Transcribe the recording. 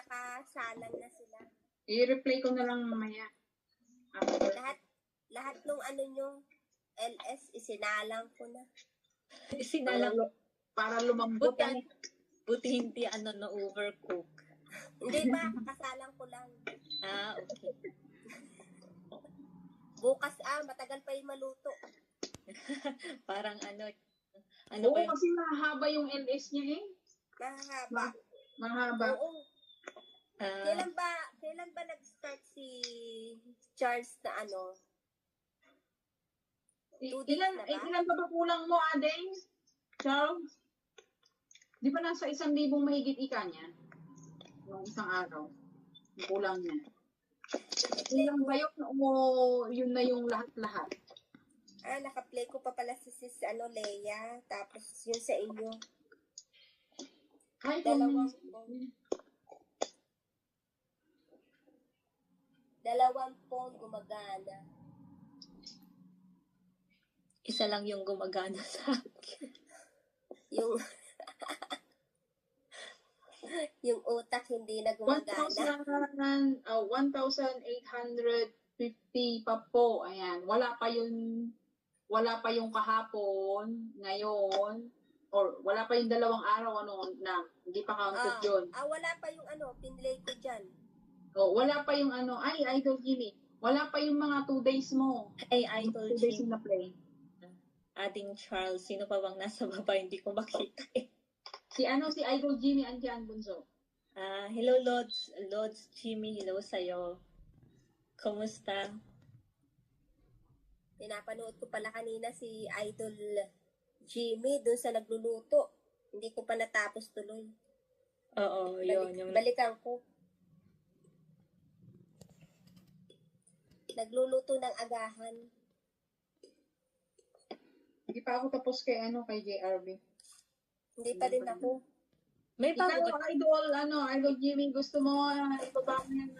nakasalang na sila. I-replay ko na lang mamaya. Lahat nung ano nyo, LS, isinalang ko na. Sinalang. Para lumambot. Buti hindi na-overcook. Hindi ba, kakasalang ko lang. Okay. Bukas matagal pa yung maluto. Parang Oo, kasi mahaba yung LS niya eh. Mahaba. Oo. Kailan ba nag-start si Charles na Ilan ba kulang mo, Adeng? Charles? Di ba nasa 1,000 mahigit ika niya? Yung isang araw. Yung kulang niya. Ilang ba yun? O yun na yung lahat-lahat? Naka-play ko pa pala si Sis Leia. Tapos yun sa inyo. Dalawang phone gumagana. Isa lang yung gumagana sa akin. Yung utak hindi na gumagana. 1,850 pa po. Ayan. Wala pa yung kahapon, ngayon, or wala pa yung 2 araw, na, hindi pa counted yun. Wala pa yung pinlay ko dyan. Wala pa yung Idol Jimmy. Wala pa yung mga 2 days mo. Ay, Idol 2 days Jimmy. na play. Ating Charles, sino pa bang nasa baba? Hindi ko makita eh. Si Idol Jimmy andyan, bunso. Hello, Lods Jimmy. Hello sa'yo. Kumusta? Pinapanood ko pala kanina si Idol Jimmy doon sa nagluluto. Hindi ko pa natapos tuloy. Oo, yun. Balikan ko. Nagluluto ng agahan. Hindi pa ako tapos kay JRB. Hindi pa rin ako. May Ikaw, Idol Jimmy, gusto mo ibaba mo yan